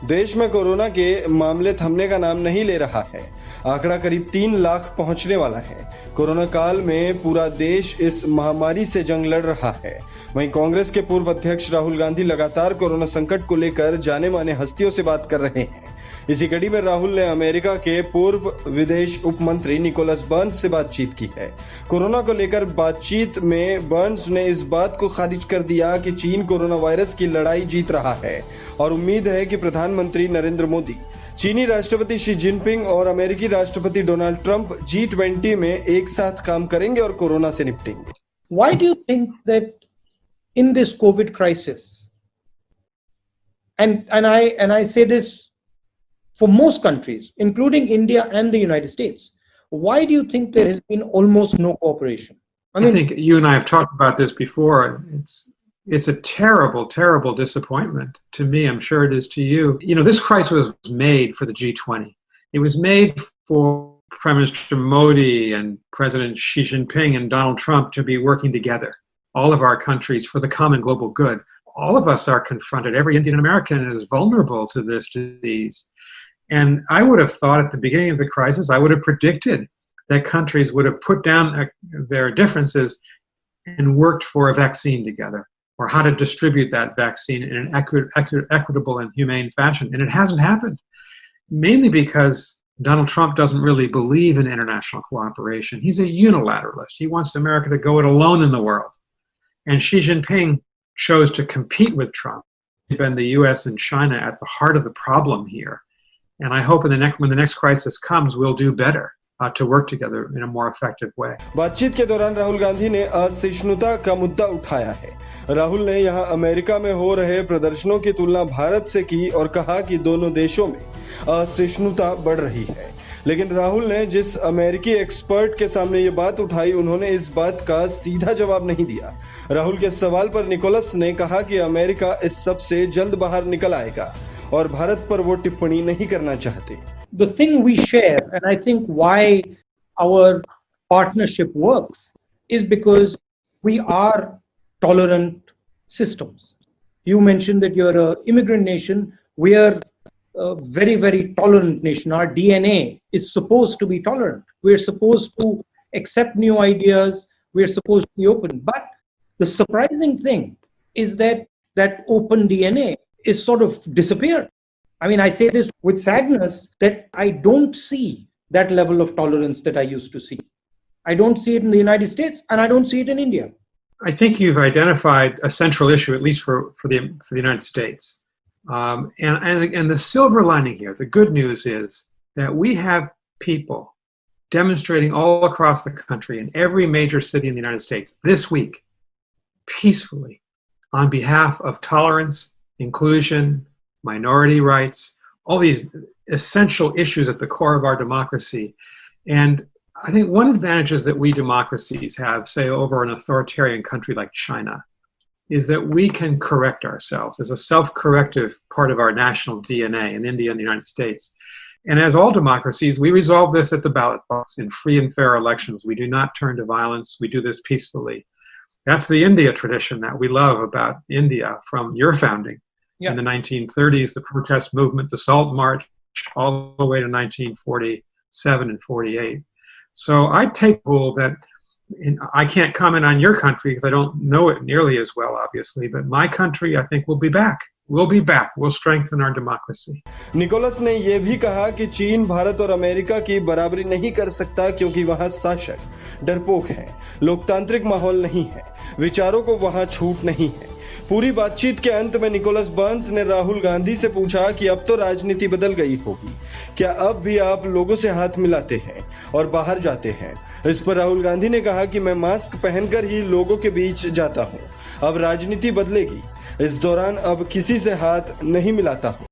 देश में कोरोना के मामले थमने का नाम नहीं ले रहा है। आंकड़ा करीब 3 लाख पहुंचने वाला है। कोरोना काल में पूरा देश इस महामारी से जंग लड़ रहा है। वहीं कांग्रेस के पूर्व अध्यक्ष राहुल गांधी लगातार कोरोना संकट को लेकर जाने माने हस्तियों से बात कर रहे हैं। इसी कड़ी में राहुल ने अमेरिका के पूर्व विदेश उप मंत्री निकोलस बर्न्स से बातचीत की है। कोरोना को लेकर बातचीत में बर्न्स ने इस बात को खारिज कर दिया कि चीन कोरोना वायरस की लड़ाई जीत रहा है और उम्मीद है कि प्रधानमंत्री नरेंद्र मोदी, चीनी राष्ट्रपति शी जिनपिंग और अमेरिकी राष्ट्रपति डोनाल्ड ट्रंप G20 में एक साथ काम करेंगे और कोरोना से निपटेंगे। Why do you think that in this COVID crisis, and I say this for most countries, including India and the United States, why do you think there has been almost no cooperation? I think you and I have talked about this before. It's a terrible, terrible disappointment to me. I'm sure it is to you. You know, this crisis was made for the G20. It was made for Prime Minister Modi and President Xi Jinping and Donald Trump to be working together, all of our countries, for the common global good. All of us are confronted. Every Indian American is vulnerable to this disease. And I would have thought at the beginning of the crisis, I would have predicted that countries would have put down their differences and worked for a vaccine together, or how to distribute that vaccine in an equitable and humane fashion. And it hasn't happened, mainly because Donald Trump doesn't really believe in international cooperation. He's a unilateralist. He wants America to go it alone in the world. And Xi Jinping chose to compete with Trump. And the U.S. and China at the heart of the problem here. And I hope when the next crisis comes, we'll do better to work together in a more effective way. बातचीत के दौरान राहुल गांधी ने असहिष्णुता का मुद्दा उठाया है। राहुल ने यहां अमेरिका में हो रहे प्रदर्शनों की तुलना भारत से की और कहा कि दोनों देशों में असहिष्णुता बढ़ रही है। लेकिन राहुल ने जिस अमेरिकी एक्सपर्ट के सामने ये बात उठाई, उन्होंने इस बात का सीधा जवाब नहीं दिया। राहुल के सवाल पर निकोलस ने कहा कि अमेरिका इस सब से जल्द बाहर निकल आएगा और भारत पर वो टिप्पणी नहीं करना चाहते। The thing we share, and I think why our partnership works, is because we are tolerant systems. You mentioned that you're an immigrant nation. We are a very, very tolerant nation. Our DNA is supposed to be tolerant. We're supposed to accept new ideas. We're supposed to be open. But the surprising thing is that that open DNA is sort of disappeared. I mean, I say this with sadness that I don't see that level of tolerance that I used to see. I don't see it in the United States, and I don't see it in India. I think you've identified a central issue, at least for the United States. And the silver lining here, the good news is that we have people demonstrating all across the country in every major city in the United States this week, peacefully, on behalf of tolerance, inclusion, minority rights, all these essential issues at the core of our democracy. And I think one advantage that we democracies have, say, over an authoritarian country like China, is that we can correct ourselves as a self-corrective part of our national DNA in India and the United States. And as all democracies, we resolve this at the ballot box in free and fair elections. We do not turn to violence. We do this peacefully. That's the India tradition that we love about India from your founding. Yeah. In the 1930s, the protest movement, the Salt March, all the way to 1947 and 48. So I take the rule that I can't comment on your country because I don't know it nearly as well, obviously, but my country, I think, will be back. We'll be back. We'll strengthen our democracy. Nicholas ने यह भी कहा कि चीन भारत और America की बराबरी नहीं कर सकता क्योंकि वहां शासक डरपोक हैं, लोकतांत्रिक माहौल नहीं है, विचारों को वहां छूट नहीं है। पूरी बातचीत के अंत में निकोलस बर्न्स ने राहुल गांधी से पूछा कि अब तो राजनीति बदल गई होगी, क्या अब भी आप लोगों से हाथ मिलाते हैं और बाहर जाते हैं? इस पर राहुल गांधी ने कहा कि मैं मास्क पहनकर ही लोगों के बीच जाता हूं। अब राजनीति बदलेगी। इस दौरान अब किसी से हाथ नहीं मिलाता हूं।